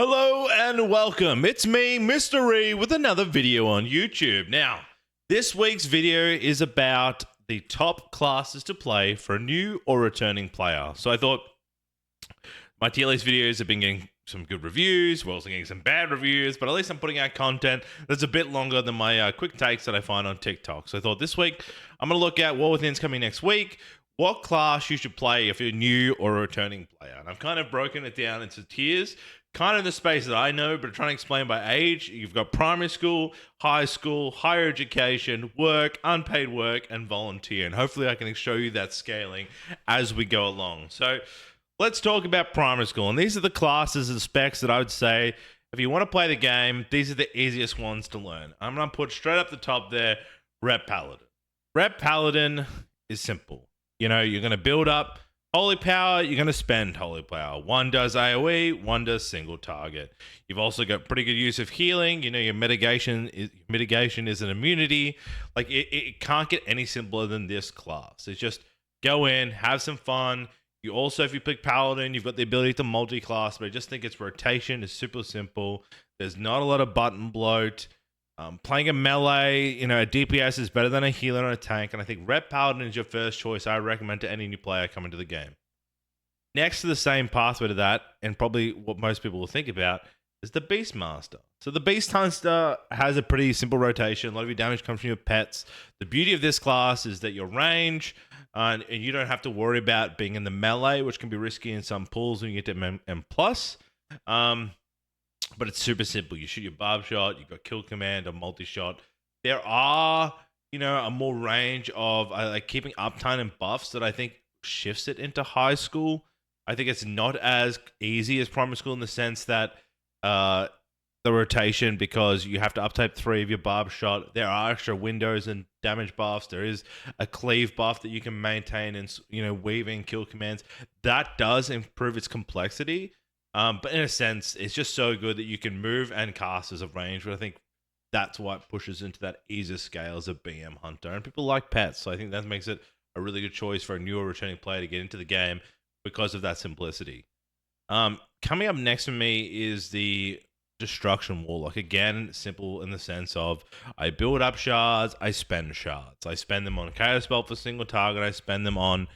Hello and welcome. It's me, Mrreeeee, with another video on YouTube. Now, this week's video is about the top classes to play for a new or returning player. So I thought my tier list videos have been getting some good reviews. We're also getting some bad reviews, but at least I'm putting out content that's a bit longer than my quick takes that I find on TikTok. So I thought this week I'm going to look at what within's coming next week, what class you should play if you're new or a returning player. And I've kind of broken it down into tiers, kind of the space that I know, but trying to explain by age. You've got primary school, higher education, work, unpaid work, and volunteer. And hopefully I can show you that scaling as we go along. So let's talk about primary school. And these are the classes and specs that I would say, if you want to play the game, these are the easiest ones to learn. I'm going to put straight up the top there, Rep Paladin. Rep Paladin is simple. You know, you're going to build up Holy Power, you're going to spend Holy Power. One does AoE, one does single target. You've also got pretty good use of healing. You know, your mitigation is an immunity. Like, it can't get any simpler than this class. It's just go in, have some fun. You also, if you pick Paladin, you've got the ability to multi-class, but I just think its rotation is super simple. There's not a lot of button bloat. Playing a melee, you know, a DPS is better than a healer and a tank, and I think Rep Paladin is your first choice. I recommend to any new player coming to the game. Next to the same pathway to that, and probably what most people will think about, is the Beastmaster. So the Beastmaster has a pretty simple rotation. A lot of your damage comes from your pets. The beauty of this class is that your range, and you don't have to worry about being in the melee, which can be risky in some pools when you get to M+. But it's super simple. You shoot your barb shot, you've got kill command or multi-shot. There are, you know, a more range of like keeping uptime and buffs that I think shifts it into high school. I think it's not as easy as primary school in the sense that the rotation, because you have to uptype 3 of your barb shot. There are extra windows and damage buffs. There is a cleave buff that you can maintain and, you know, weaving kill commands. That does improve its complexity. But in a sense, it's just so good that you can move and cast as a range. But I think that's what pushes into that easier scale as a BM hunter. And people like pets, so I think that makes it a really good choice for a newer returning player to get into the game because of that simplicity. Coming up next to me is the Destruction Warlock. Again, simple in the sense of I build up shards, I spend shards. I spend them on Chaos Belt for single target, I spend them on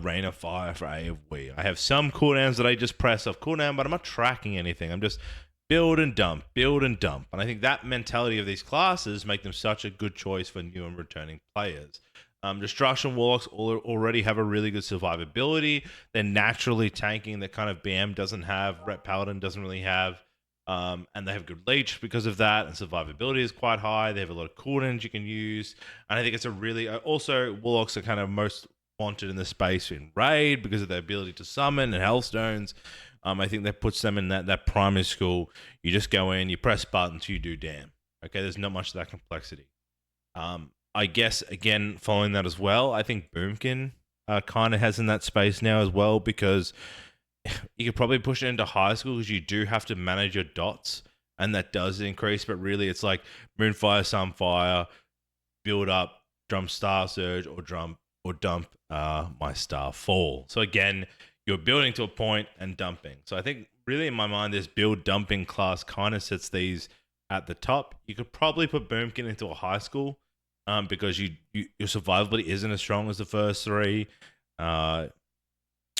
Rain of Fire for AoE. I have some cooldowns that I just press off cooldown, but I'm not tracking anything. I'm just build and dump, build and dump. And I think that mentality of these classes make them such a good choice for new and returning players. Destruction Warlocks already have a really good survivability. They're naturally tanking that kind of BM doesn't have, Rep Paladin doesn't really have. And they have good leech because of that, and survivability is quite high. They have a lot of cooldowns you can use. And I think it's a really... also, Warlocks are kind of most wanted in the space in raid because of their ability to summon and healthstones. I think that puts them in that primary school. You just go in, you press buttons, you do damn. Okay, there's not much of that complexity. I guess, again, following that as well, I think Boomkin kind of has in that space now as well, because you could probably push it into high school because you do have to manage your dots, and that does increase, but really it's like Moonfire, Sunfire, build up, drum Star Surge, or dump my Star Fall. So again, you're building to a point and dumping. So I think really in my mind, this build dumping class kind of sets these at the top. You could probably put Boomkin into a high school because your survivability isn't as strong as the first 3.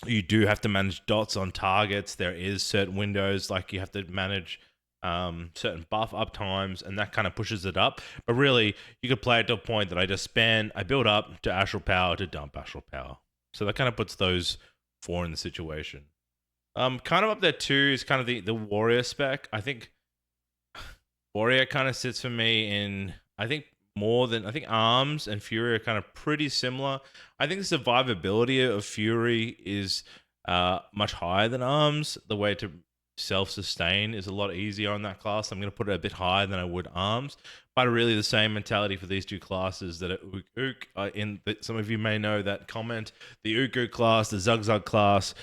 You do have to manage dots on targets. There is certain windows, like you have to manage certain buff up times, and that kind of pushes it up. But really, you could play it to a point that I build up to Astral Power to dump Astral Power. So that kind of puts those 4 in the situation. Kind of up there too is kind of the Warrior spec. I think Warrior kind of sits for me in, I think Arms and Fury are kind of pretty similar. I think the survivability of Fury is much higher than Arms. The way to self-sustain is a lot easier on that class. I'm going to put it a bit higher than I would Arms, but really the same mentality for these two classes that Ook. Some of you may know that comment, the Ook class, the Zug class.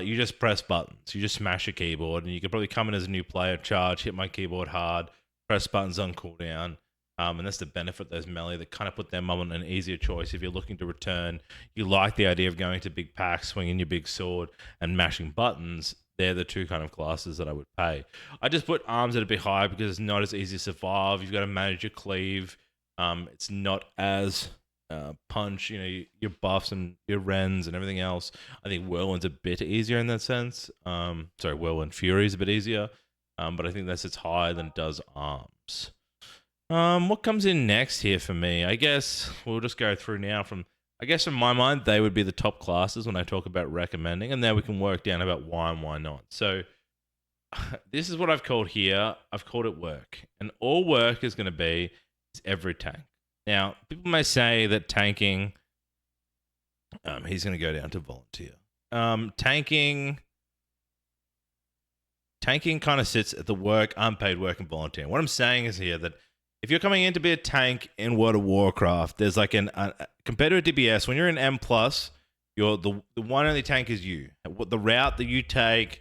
You just press buttons. You just smash your keyboard, and you could probably come in as a new player, charge, hit my keyboard hard, press buttons on cooldown. And that's the benefit of those melee that kind of put them on an easier choice. If you're looking to return, you like the idea of going to big packs, swinging your big sword, and mashing buttons. they're the two kind of classes that I would pay. I just put arms at a bit higher because it's not as easy to survive. You've got to manage your cleave. It's not as punch, your buffs and your rens and everything else. I think Whirlwind's a bit easier in that sense. Sorry, Whirlwind Fury is a bit easier, but I think that sits higher than it does arms. What comes in next here for me? I guess we'll just go through now from. I guess in my mind, they would be the top classes when I talk about recommending, and then we can work down about why and why not. So this is what I've called here. I've called it work, and all work is going to be is every tank. Now, people may say that tanking, he's going to go down to volunteer. Tanking kind of sits at the work, unpaid work, and volunteer. What I'm saying is here that if you're coming in to be a tank in World of Warcraft, there's like compared to a DPS, when you're in M+, you're the one only tank is you. The route that you take,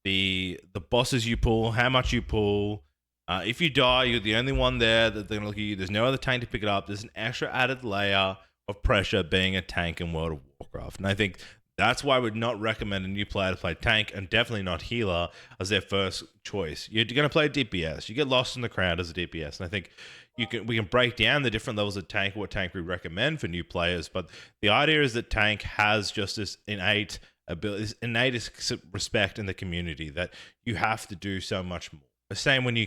the bosses you pull, how much you pull. If you die, you're the only one there that they're going to look at you. There's no other tank to pick it up. There's an extra added layer of pressure being a tank in World of Warcraft. And I think that's why I would not recommend a new player to play tank, and definitely not healer as their first choice. You're going to play DPS. You get lost in the crowd as a DPS. And I think we can break down the different levels of tank, what tank we recommend for new players. But the idea is that tank has just this innate ability, this innate respect in the community that you have to do so much more. The same when you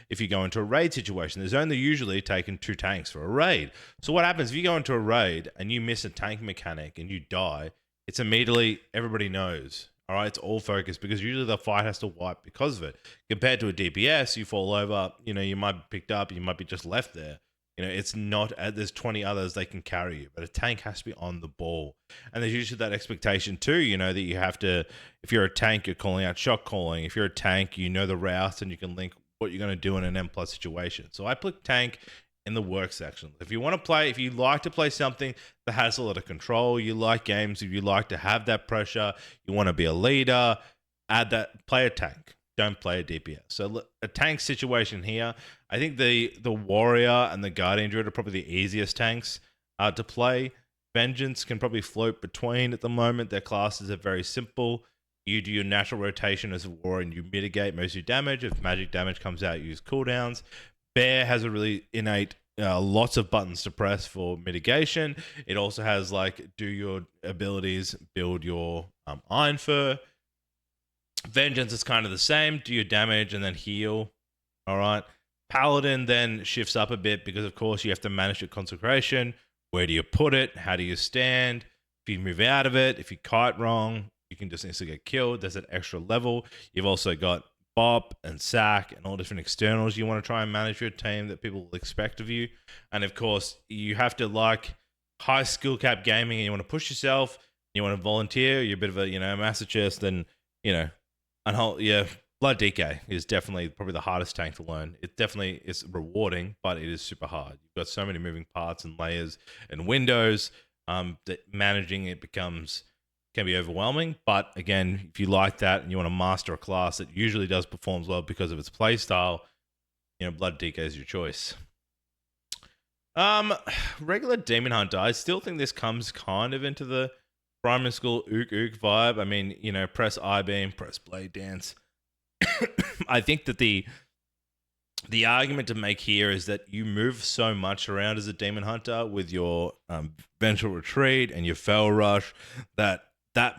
if you go into a raid situation, there's only usually taken 2 tanks for a raid. So what happens if you go into a raid and you miss a tank mechanic and you die? It's immediately, everybody knows. All right, it's all focused because usually the fight has to wipe because of it. Compared to a DPS, you fall over, you might be picked up, you might be just left there. It's not, there's 20 others they can carry you, but a tank has to be on the ball. And there's usually that expectation too, that you have to, if you're a tank, you're calling out shot calling. If you're a tank, you know the routes and you can link what you're going to do in an M+ situation. So I put tank in the work section. If you like to play something that has a lot of control, you like games, if you like to have that pressure, you want to be a leader, play a tank. Don't play a DPS. So a tank situation here, I think the Warrior and the Guardian Druid are probably the easiest tanks to play. Vengeance can probably float between at the moment. Their classes are very simple. You do your natural rotation as a Warrior and you mitigate most of your damage. If magic damage comes out, you use cooldowns. Bear has a really innate lots of buttons to press for mitigation. It also has do your abilities, build your Iron Fur. Vengeance is kind of the same. Do your damage and then heal. All right. Paladin then shifts up a bit because, of course, you have to manage your consecration. Where do you put it? How do you stand? If you move out of it, if you kite wrong, you can just instantly get killed. There's an extra level. You've also got Bop and Sack and all different externals you want to try and manage your team that people will expect of you. And, of course, you have to high skill cap gaming and you want to push yourself. You want to volunteer. You're a bit of a, masochist and, Blood DK is definitely probably the hardest tank to learn. It definitely is rewarding, but it is super hard. You've got so many moving parts and layers and windows that managing it can be overwhelming. But again, if you like that and you want to master a class that usually does performs well because of its playstyle, Blood DK is your choice. Regular Demon Hunter, I still think this comes kind of into the primary school ook vibe. I mean, press I-beam, press blade dance. I think that the argument to make here is that you move so much around as a Demon Hunter with your Vengeful Retreat and your Fell Rush that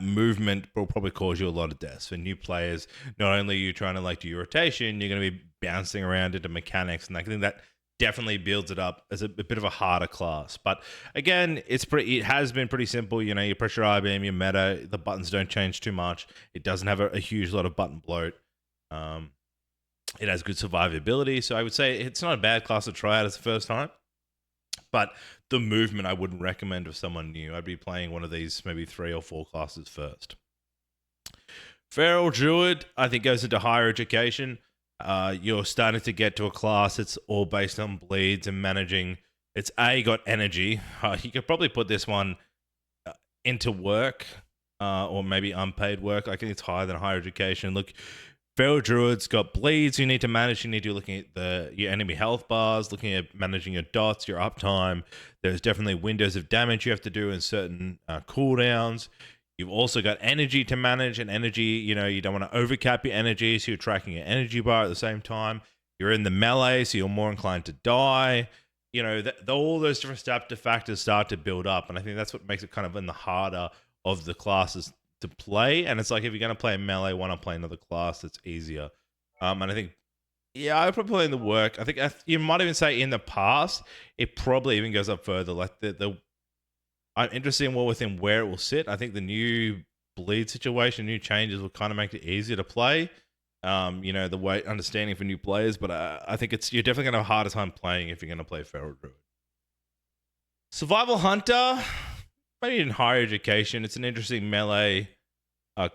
movement will probably cause you a lot of deaths. For new players, not only are you trying to do your rotation, you're going to be bouncing around into mechanics, and I think that definitely builds it up as a bit of a harder class. But again, it has been pretty simple. You pressure I-beam, your meta, the buttons don't change too much. It doesn't have a huge lot of button bloat. It has good survivability, so I would say it's not a bad class to try out as the first time. But the movement I wouldn't recommend for someone new. I'd be playing one of these maybe 3 or 4 classes first. Feral Druid, I think, goes into higher education. You're starting to get to a class that's all based on bleeds and managing. It's got energy. You could probably put this one into work or maybe unpaid work. I think it's higher than higher education. Look, Feral Druid's got bleeds you need to manage. You need to be looking at your enemy health bars, looking at managing your dots, your uptime. There's definitely windows of damage you have to do in certain cooldowns. You've also got energy to manage, and energy, you don't want to overcap your energy, so you're tracking your energy bar at the same time. You're in the melee, so you're more inclined to die. All those different adaptive factors start to build up, and I think that's what makes it kind of in the harder of the classes to play. And it's like if you're going to play a melee, why not play another class that's easier? And I think, yeah, I would probably play in the work. I think you might even say in the past, it probably even goes up further. Like I'm interested in within where it will sit. I think the new bleed situation, new changes will kind of make it easier to play. The way understanding for new players, but I think you're definitely gonna have a harder time playing if you're gonna play Feral Druid. Survival Hunter, maybe in higher education, it's an interesting melee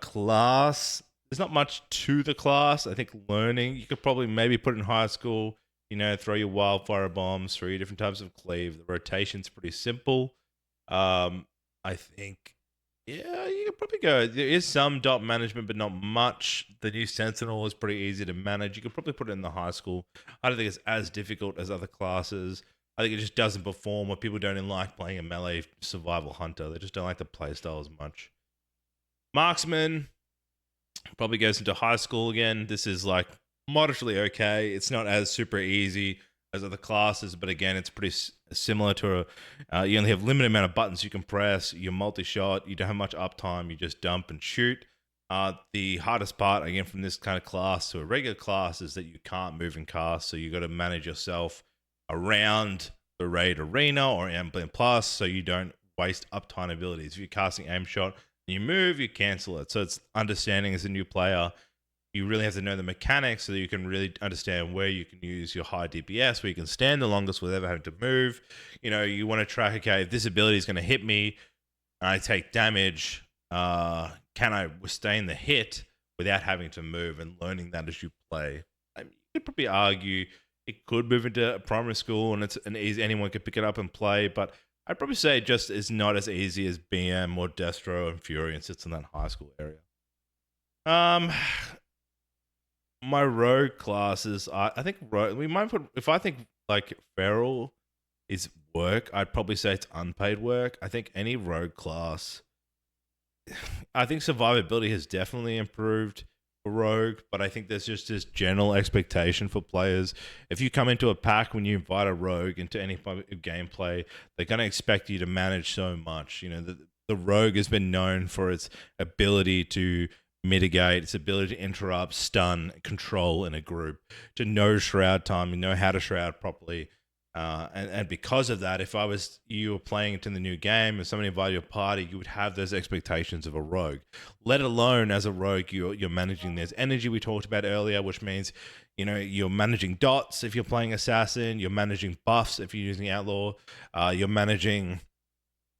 class. There's not much to the class. I think learning, you could probably maybe put it in high school. Throw your wildfire bombs, 3 different types of cleave. The rotation's pretty simple. I think, yeah, you could probably go. There is some dot management, but not much. The new Sentinel is pretty easy to manage. You could probably put it in the high school. I don't think it's as difficult as other classes. I think it just doesn't perform, or people don't like playing a melee survival hunter. They just don't like the playstyle as much. Marksman probably goes into high school again. This is like moderately okay. It's not as super easy as other classes, but again, it's pretty similar to you only have limited amount of buttons you can press. You're multi-shot. You don't have much uptime. You just dump and shoot. The hardest part, again, from this kind of class to a regular class is that you can't move and cast, so you got to manage yourself around the raid arena or Amblin Plus, so you don't waste uptime abilities. If you're casting aim shot and you move, you cancel it. So it's understanding as a new player. You really have to know the mechanics so that you can really understand where you can use your high DPS, where you can stand the longest without having to move. You want to track, okay, if this ability is going to hit me and I take damage, can I withstand the hit without having to move, and learning that as you play? You could probably argue it could move into primary school and it's an easy, anyone could pick it up and play, but I'd probably say it just is not as easy as BM or Destro and Fury, and sits in that high school area. My rogue classes, I think rogue, we might put, if I think like Feral is work, I'd probably say it's unpaid work. I think any rogue class, I think survivability has definitely improved for rogue, but I think there's just this general expectation for players. If you come into a pack, when you invite a rogue into any type of gameplay, they're going to expect you to manage so much. The rogue has been known for its ability to mitigate, its ability to interrupt, stun, control in a group, to know shroud time and know how to shroud properly. And because of that, if you were playing it in the new game and somebody invited your party, you would have those expectations of a rogue. Let alone as a rogue, you're managing this energy we talked about earlier, which means you're managing dots if you're playing assassin, you're managing buffs if you're using outlaw, you're managing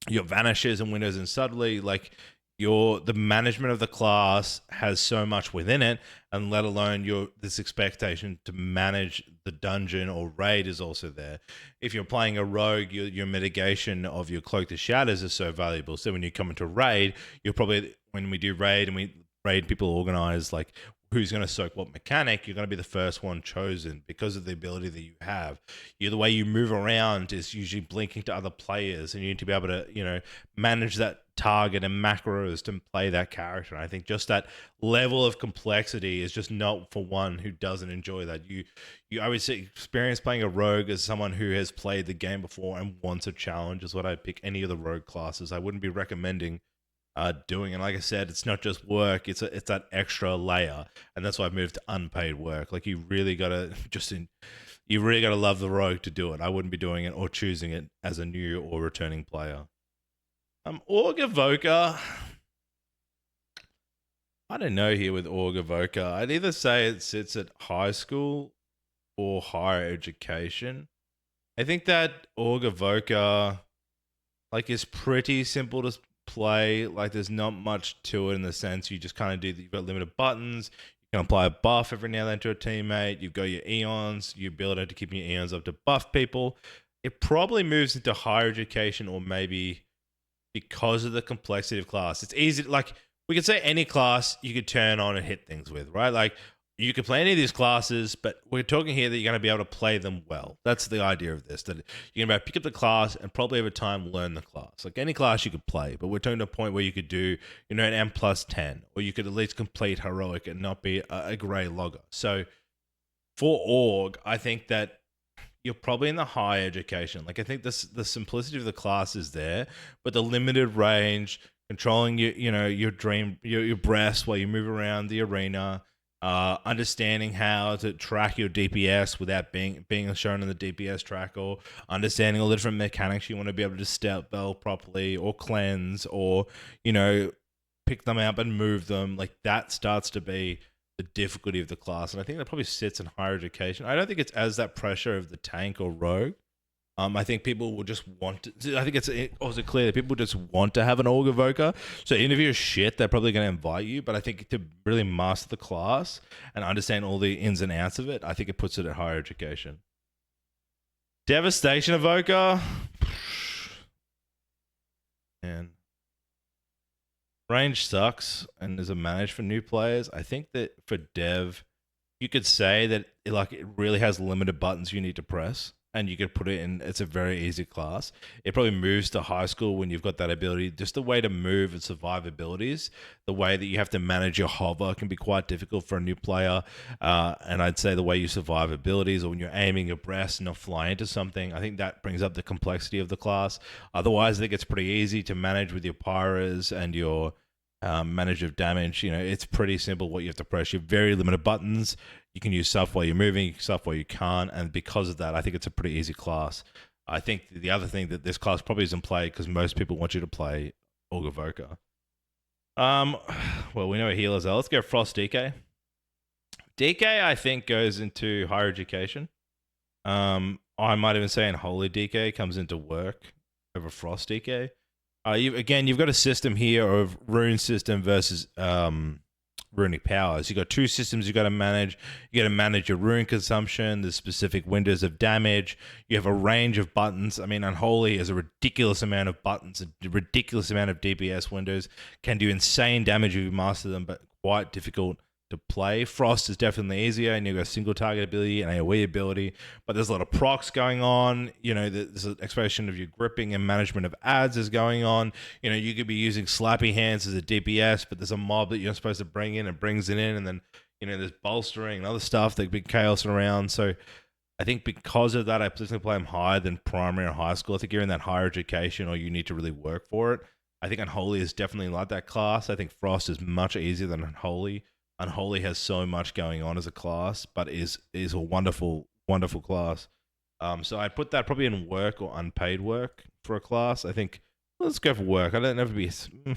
your vanishes and windows and subtly. Like, the management of the class has so much within it, and let alone this expectation to manage the dungeon or raid is also there. If you're playing a rogue, your mitigation of your cloak to shadows is so valuable. So when you come into raid, when we do raid and we raid, people organize like who's going to soak what mechanic, you're going to be the first one chosen because of the ability that you have. The way you move around is usually blinking to other players, and you need to be able to, manage that target and macros to play that character. And I think just that level of complexity is just not for one who doesn't enjoy that. I would say experience playing a rogue as someone who has played the game before and wants a challenge is what I'd pick any of the rogue classes. I wouldn't be recommending doing. And like I said, it's not just work, it's that extra layer, and that's why I've moved to unpaid work. Like, you really gotta love the rogue to do it. I wouldn't be doing it or choosing it as a new or returning player. Org Evoker, I don't know here with Org Evoker. I'd either say it sits at high school or higher education. I think that Org Evoker is pretty simple to play. Like, there's not much to it in the sense you just kind of you've got limited buttons. You can apply a buff every now and then to a teammate. You've got your eons, your ability to keep your eons up to buff people. It probably moves into higher education, or maybe because of the complexity of class. It's easy, we could say any class you could turn on and hit things with, right? Like, you could play any of these classes, but we're talking here that you're going to be able to play them well. That's the idea of this, that you're going to pick up the class and probably over time learn the class. Like any class you could play, but we're talking to a point where you could do, an M plus 10, or you could at least complete heroic and not be a grey logger. So for org, I think that you're probably in the high education. Like I think this the simplicity of the class is there, but the limited range, controlling your breast while you move around the arena, understanding how to track your DPS without being shown in the DPS tracker, understanding all the different mechanics you want to be able to step bell properly or cleanse or pick them up and move them. Like that starts to be the difficulty of the class, and I think that probably sits in higher education. I don't think it's as that pressure of the tank or rogue. I think people will just want to. I think it's also clear that people just want to have an org evoker. So even if you're shit, they're probably going to invite you. But I think to really master the class and understand all the ins and outs of it, I think it puts it at higher education. Devastation evoker, and range sucks and is a manage for new players. I think that for dev, you could say that it really has limited buttons you need to press, and you could put it in. It's a very easy class. It probably moves to high school when you've got that ability. Just the way to move and survive abilities, the way that you have to manage your hover can be quite difficult for a new player. And I'd say the way you survive abilities, or when you're aiming your breast and not fly into something, I think that brings up the complexity of the class. Otherwise, I think it's pretty easy to manage with your pyras and your manage of damage. It's pretty simple what you have to press. You have very limited buttons. You can use stuff while you're moving, stuff while you can't, and because of that, I think it's a pretty easy class. I think the other thing that this class probably isn't played because most people want you to play Org Evoker. Well, we know what healers are. Let's go Frost DK. DK, I think, goes into higher education. I might even say Unholy DK comes into work over Frost DK. You've got a system here of rune system versus runic powers. You've got two systems you got to manage. You got to manage your rune consumption, the specific windows of damage. You have a range of buttons. I mean, Unholy has a ridiculous amount of buttons, a ridiculous amount of DPS windows. Can do insane damage if you master them, but quite difficult to play. Frost is definitely easier, and you've got a single target ability and AoE ability, but there's a lot of procs going on. There's an exploration of your gripping and management of ads is going on. You could be using slappy hands as a DPS, but there's a mob that you're not supposed to bring in and brings it in, and then there's bolstering and other stuff that big chaos around. So I think because of that, I personally play them higher than primary or high school. I think you're in that higher education, or you need to really work for it. I think Unholy is definitely like that class. I think Frost is much easier than Unholy. Unholy has so much going on as a class, but is a wonderful, wonderful class. So I'd put that probably in work or unpaid work for a class. I think let's go for work. I don't know if it'd be.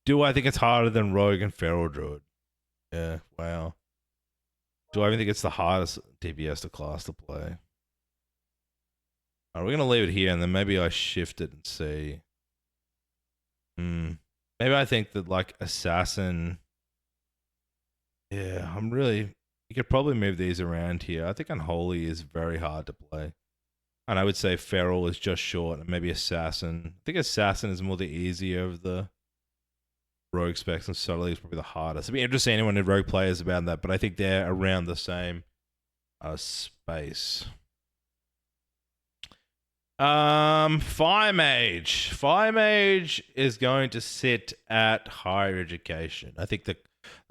Do I think it's harder than Rogue and Feral Druid? Yeah. Wow. Do I even think it's the hardest DPS to class to play? We're gonna leave it here, and then maybe I shift it and see. Maybe I think that Assassin. Yeah, you could probably move these around here. I think Unholy is very hard to play. And I would say Feral is just short, and maybe Assassin. I think Assassin is more the easier of the Rogue specs, and Subtlety is probably the hardest. It'd be interesting anyone in Rogue players about that, but I think they're around the same space. Fire Mage. Fire Mage is going to sit at higher education. I think the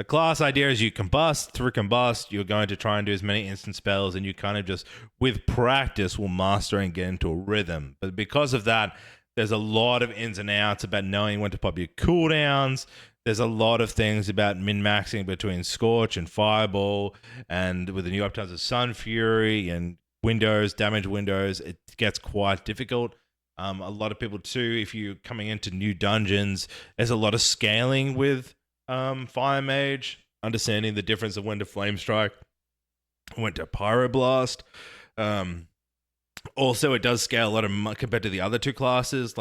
class idea is you combust. Through combust, you're going to try and do as many instant spells, and you kind of just, with practice, will master and get into a rhythm. But because of that, there's a lot of ins and outs about knowing when to pop your cooldowns. There's a lot of things about min-maxing between Scorch and Fireball, and with the new uptimes of Sun Fury and windows, damage windows, it gets quite difficult. A lot of people too, if you're coming into new dungeons, there's a lot of scaling with Fire Mage, understanding the difference of when to Flame Strike, when to Pyroblast. Also, it does scale a lot compared to the other two classes.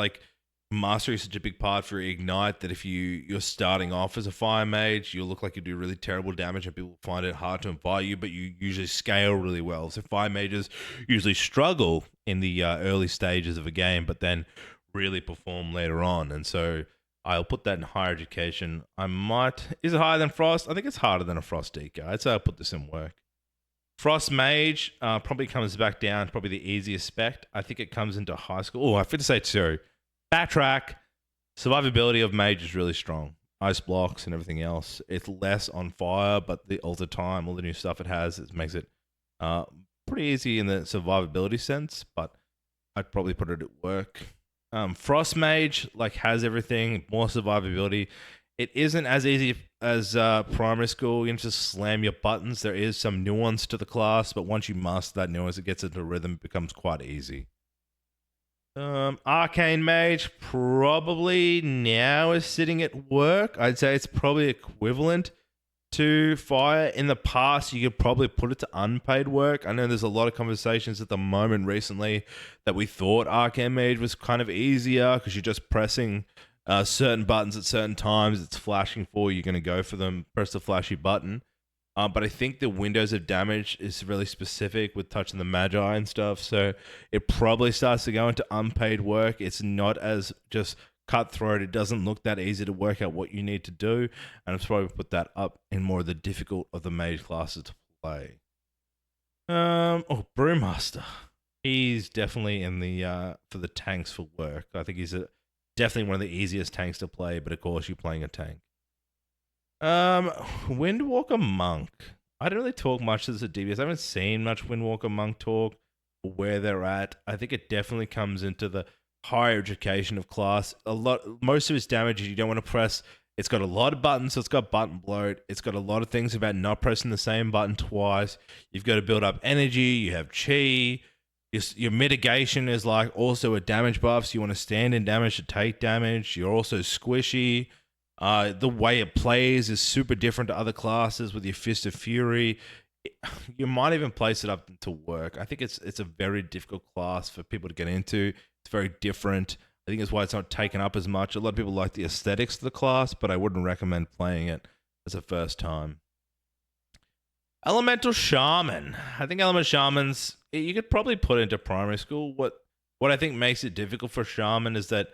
Mastery is such a big part for Ignite that if you're starting off as a Fire Mage, you'll look like you do really terrible damage and people find it hard to invite you, but you usually scale really well. So Fire Mages usually struggle in the early stages of a game, but then really perform later on. And so I'll put that in higher education. Is it higher than Frost? I think it's harder than a Frost Deca. I'd say I'll put this in work. Frost Mage probably comes back down, probably the easiest spec. I think it comes into high school. Oh, I forgot to say too. Backtrack. Survivability of Mage is really strong. Ice blocks and everything else. It's less on fire, but all the time, all the new stuff it has, it makes it pretty easy in the survivability sense. But I'd probably put it at work. Frost Mage has everything, more survivability. It isn't as easy as primary school. You can just slam your buttons. There is some nuance to the class, but once you master that nuance, it gets into rhythm. It becomes quite easy. Arcane Mage probably now is sitting at work. I'd say it's probably equivalent to Fire. In the past, you could probably put it to unpaid work. I know there's a lot of conversations at the moment recently that we thought Arcane Mage was kind of easier because you're just pressing certain buttons at certain times. It's flashing for you. You're going to go for them, press the flashy button. But I think the windows of damage is really specific with touching the Magi and stuff. So it probably starts to go into unpaid work. It's not as just cutthroat. It doesn't look that easy to work out what you need to do. And I've probably put that up in more of the difficult of the mage classes to play. Brewmaster. He's definitely in the for the tanks for work. I think he's definitely one of the easiest tanks to play, but of course you're playing a tank. Windwalker Monk. I don't really talk much to this at DBS. I haven't seen much Windwalker Monk talk or where they're at. I think it definitely comes into the higher education of class. Most of its damage you don't want to press. It's got a lot of buttons, so it's got button bloat. It's got a lot of things about not pressing the same button twice. You've got to build up energy. You have chi. Your mitigation is also a damage buff, so you want to stand in damage to take damage. You're also squishy. The way it plays is super different to other classes with your Fist of Fury. You might even place it up to work. I think it's a very difficult class for people to get into. It's very different. I think that's why it's not taken up as much. A lot of people like the aesthetics of the class, but I wouldn't recommend playing it as a first time. Elemental Shaman. I think Elemental Shamans, you could probably put into primary school. What I think makes it difficult for Shaman is that,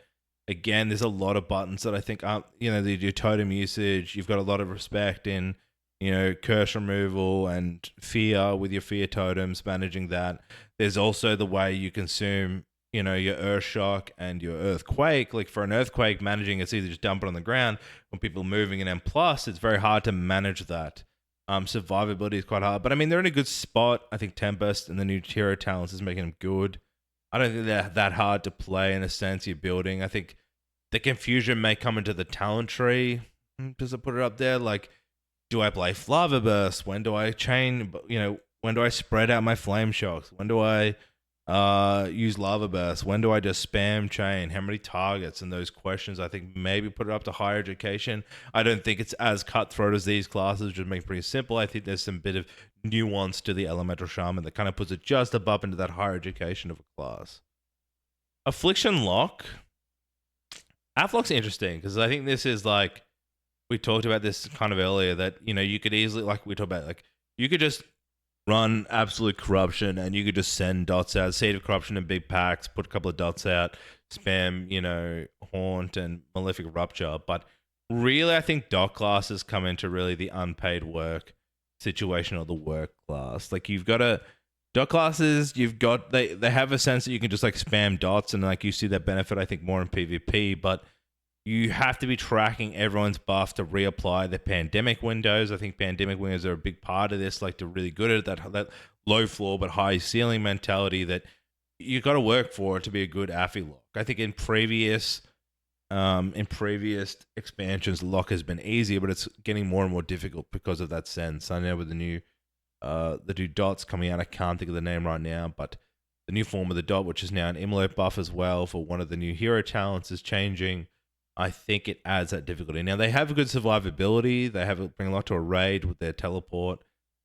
again, there's a lot of buttons that I think aren't, your totem usage. You've got a lot of respect in, curse removal and fear with your fear totems, managing that. There's also the way you consume, your earth shock and your earthquake. Like for an earthquake, managing it's either just dump it on the ground when people are moving in M+, it's very hard to manage that. Survivability is quite hard. But I mean, they're in a good spot. I think Tempest and the new hero talents is making them good. I don't think they're that hard to play in a sense you're building. I think the confusion may come into the talent tree. Does it put it up there? Do I play Flava Burst? When do I chain? When do I spread out my Flame Shocks? When do I use Lava Burst? When do I just spam chain? How many targets? And those questions, I think maybe put it up to higher education. I don't think it's as cutthroat as these classes, which make it pretty simple. I think there's some bit of nuance to the Elemental Shaman that kind of puts it just above into that higher education of a class. Affliction Lock. Afflock's interesting because I think this is we talked about this kind of earlier that, you could easily, we talked about, you could just run Absolute Corruption and you could just send dots out, Seed of Corruption in big packs, put a couple of dots out, spam, Haunt and Malefic Rupture. But really, I think dot classes come into really the unpaid work situation or the work class. You've got dot classes, they have a sense that you can just spam dots and you see that benefit, I think, more in PvP, but you have to be tracking everyone's buff to reapply the pandemic windows. I think pandemic windows are a big part of this, to really good at that low floor but high ceiling mentality that you got to work for to be a good Affy lock. I think in previous expansions, lock has been easier, but it's getting more and more difficult because of that sense. I know with the new dots coming out, I can't think of the name right now, but the new form of the dot, which is now an Immolate buff as well for one of the new hero talents, is changing. I think it adds that difficulty. Now, they have a good survivability. They bring a lot to a raid with their teleport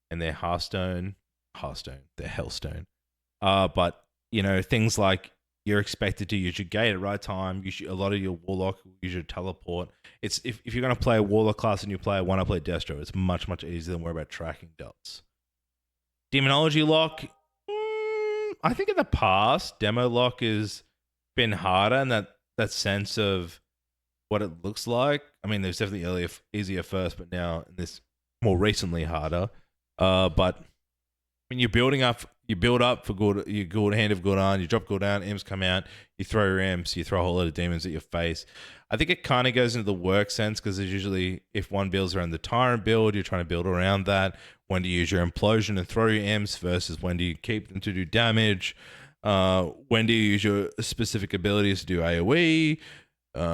and their their Hellstone. But, things like you're expected to use your gate at the right time. A lot of your Warlock use your teleport. If you're going to play a Warlock class and you play why not play Destro? It's much, much easier than worry about tracking dots. Demonology Lock. I think in the past, Demo Lock has been harder, and that sense of what it looks like. I mean, there's definitely easier first, but now in this more recently harder. But when you're building up, you build up for good. You good hand of good on. You drop good down. Imps come out. You throw your imps. You throw a whole lot of demons at your face. I think it kind of goes into the work sense because there's usually if one builds around the tyrant build, you're trying to build around that. When do you use your implosion and throw your imps versus when do you keep them to do damage? When do you use your specific abilities to do AOE,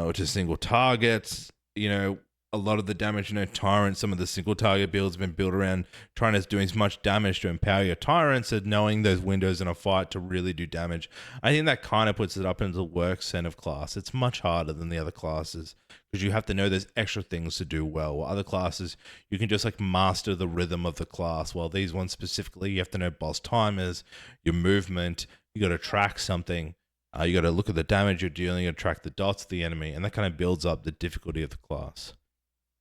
which is single targets? You know, a lot of the damage, tyrants, some of the single target builds have been built around trying to do as much damage to empower your tyrants and knowing those windows in a fight to really do damage. I think that kind of puts it up into the work cent of class. It's much harder than the other classes because you have to know there's extra things to do well. While other classes, you can just like master the rhythm of the class. While these ones specifically, you have to know boss timers, your movement, you got to track something. You got to look at the damage you're dealing, you got to track the dots of the enemy, and that kind of builds up the difficulty of the class.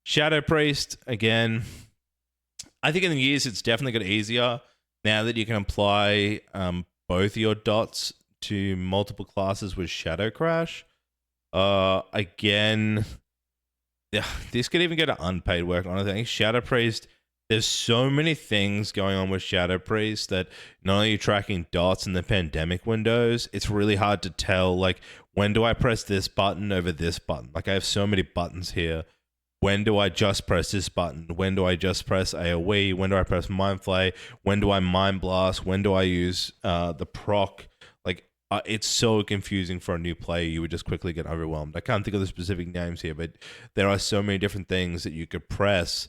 Shadow Priest, again, I think in the years it's definitely got easier now that you can apply both your dots to multiple classes with Shadow Crash. Again, yeah, this could even go to unpaid work. Honestly, I think Shadow Priest, there's so many things going on with Shadow Priest that not only are you tracking dots in the pandemic windows, it's really hard to tell, like, when do I press this button over this button? Like, I have so many buttons here. When do I just press this button? When do I just press AoE? When do I press Mind Flay? When do I Mind Blast? When do I use the proc? Like, it's so confusing for a new player. You would just quickly get overwhelmed. I can't think of the specific names here, but there are so many different things that you could press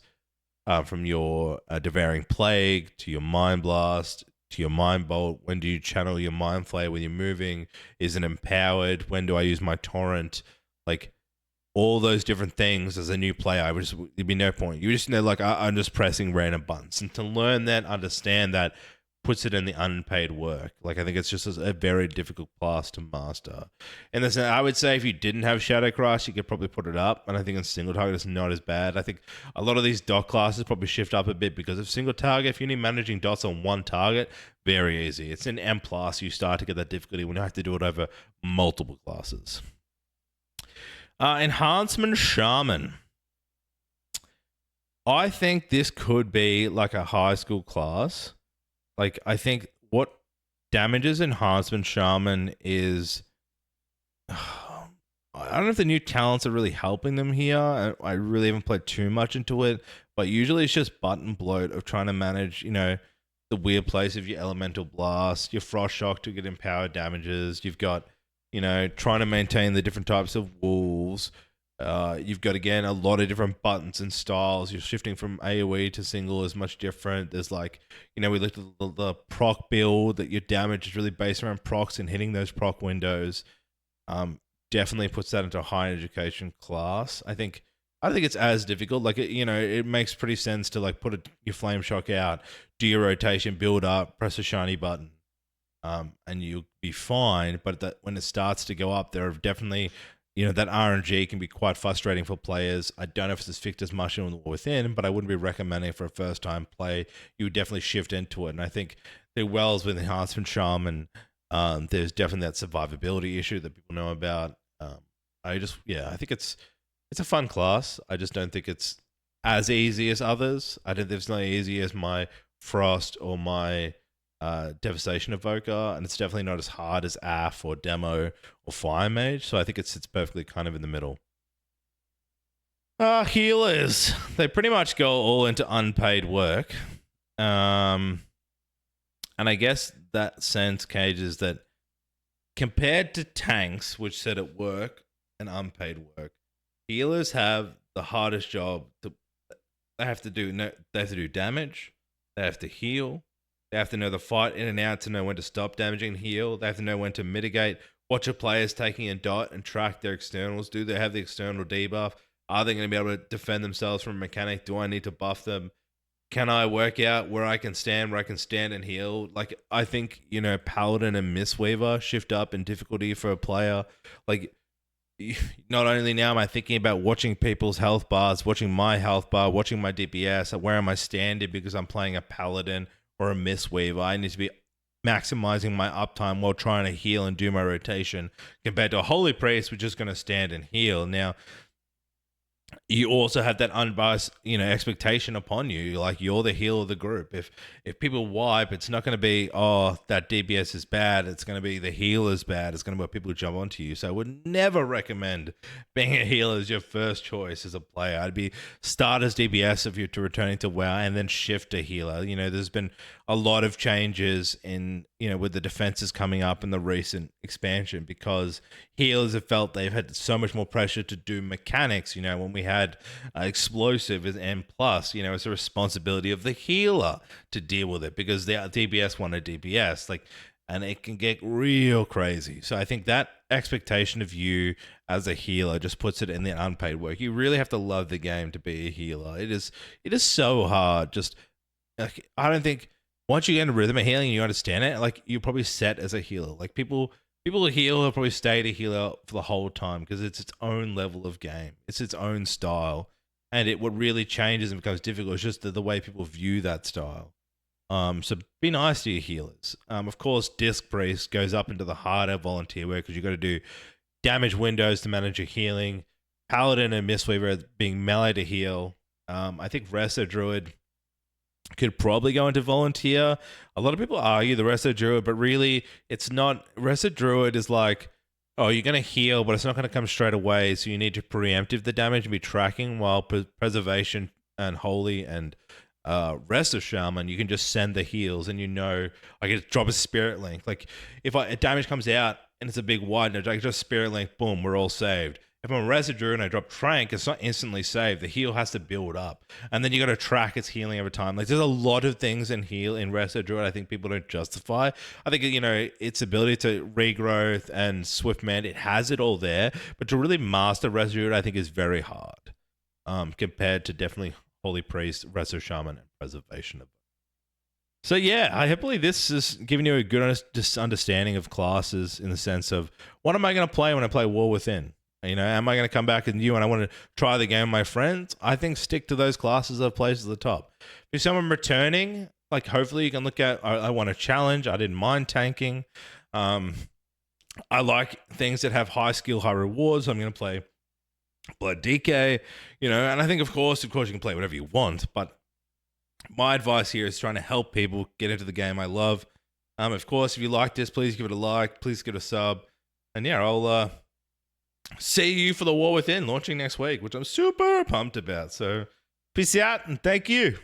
from your Devouring Plague to your Mind Blast to your Mind Bolt. When do you channel your Mind Flay when you're moving? Is it empowered? When do I use my Torrent? Like, all those different things as a new player, there'd be no point. You just know, like, I'm just pressing random buttons. And to learn that, understand that, puts it in the unpaid work. Like, I think it's just a very difficult class to master. And I would say if you didn't have Shadow Crash, you could probably put it up. And I think in single target, it's not as bad. I think a lot of these dot classes probably shift up a bit because of single target. If you're only managing dots on one target, very easy. It's in M+, you start to get that difficulty when you have to do it over multiple classes. Enhancement Shaman. I think this could be like a high school class. Like, I think what damages Enhancement Shaman is... I don't know if the new talents are really helping them here. I really haven't played too much into it, but usually it's just button bloat of trying to manage, the weird place of your Elemental Blast, your Frost Shock to get empowered damages. You've got trying to maintain the different types of wolves. You've got, again, a lot of different buttons and styles. You're shifting from AoE to single is much different. There's like, we looked at the proc build that your damage is really based around procs and hitting those proc windows. Definitely puts that into a high education class. I think it's as difficult. Like, it makes pretty sense to like put your Flame Shock out, do your rotation, build up, press a shiny button. And you'll be fine, but when it starts to go up, there are definitely, that RNG can be quite frustrating for players. I don't know if it's fixed as much in the War Within, but I wouldn't be recommending it for a first-time play. You would definitely shift into it, and I think the wells with Enhancement Shaman, there's definitely that survivability issue that people know about. I think it's a fun class. I just don't think it's as easy as others. I don't think it's not easy as my Frost or my Devastation Evoker, and it's definitely not as hard as AF or Demo or Fire Mage, so I think it sits perfectly kind of in the middle. Healers. They pretty much go all into unpaid work. And I guess that sends cages that compared to tanks, which sit at work and unpaid work, healers have the hardest job. They have to do damage, they have to heal, they have to know the fight in and out to know when to stop damaging and heal. They have to know when to mitigate, watch a player's taking a dot and track their externals. Do they have the external debuff? Are they going to be able to defend themselves from a mechanic? Do I need to buff them? Can I work out where I can stand and heal? Like, I think, Paladin and Mistweaver shift up in difficulty for a player. Like, not only now am I thinking about watching people's health bars, watching my health bar, watching my DPS, where am I standing because I'm playing a Paladin or a Mistweaver. I need to be maximizing my uptime while trying to heal and do my rotation compared to a Holy Priest, which is going to stand and heal. Now, you also have that unbiased, expectation upon you. Like, you're the heel of the group. If people wipe, it's not going to be, oh, that DBS is bad. It's going to be the heel is bad. It's going to be people jump onto you. So I would never recommend being a heel as your first choice as a player. I'd be start as DBS if you're to returning to WoW and then shift to healer. There's been a lot of changes in, with the defenses coming up in the recent expansion, because healers have felt they've had so much more pressure to do mechanics. When we had explosive and plus, it's a responsibility of the healer to deal with it, because the DBS wanted DBS, and it can get real crazy. So I think that expectation of you as a healer just puts it in the unpaid work. You really have to love the game to be a healer. It is so hard. Just, I don't think once you get into rhythm of healing and you understand it, you're probably set as a healer. People who heal will probably stay to healer for the whole time, because it's its own level of game. It's its own style. And what really changes and becomes difficult is just the way people view that style. So be nice to your healers. Of course, Disc Priest goes up into the harder volunteer work, because you've got to do damage windows to manage your healing. Paladin and Mistweaver being melee to heal. I think Resto Druid could probably go into volunteer. A lot of people argue the Resto Druid, but really it's not. Resto Druid is like, oh, you're going to heal, but it's not going to come straight away, so you need to preemptive the damage and be tracking, while Preservation and Holy and Resto Shaman, you can just send the heals, and I can drop a Spirit Link. If damage comes out and it's a big wide, I can just Spirit Link, boom, we're all saved. If I'm a Residue and I drop Trank, it's not instantly saved. The heal has to build up. And then you got to track its healing over time. There's a lot of things in Residue I think people don't justify. I think, its ability to regrowth and Swift Man, it has it all there. But to really master Residue I think is very hard, compared to definitely Holy Priest, Resto Shaman, and Preservation of. So yeah, I hopefully this is giving you a good understanding of classes, in the sense of, what am I going to play when I play War Within? Am I going to come back and I want to try the game with my friends? I think stick to those classes that are placed at the top. If someone returning, hopefully you can look at, I want a challenge. I didn't mind tanking. I like things that have high skill, high rewards. So I'm going to play Blood DK, and I think of course you can play whatever you want, but my advice here is trying to help people get into the game I love. Of course, if you like this, please give it a like, please give it a sub, and yeah, I'll see you for the War Within launching next week, which I'm super pumped about. So peace out and thank you.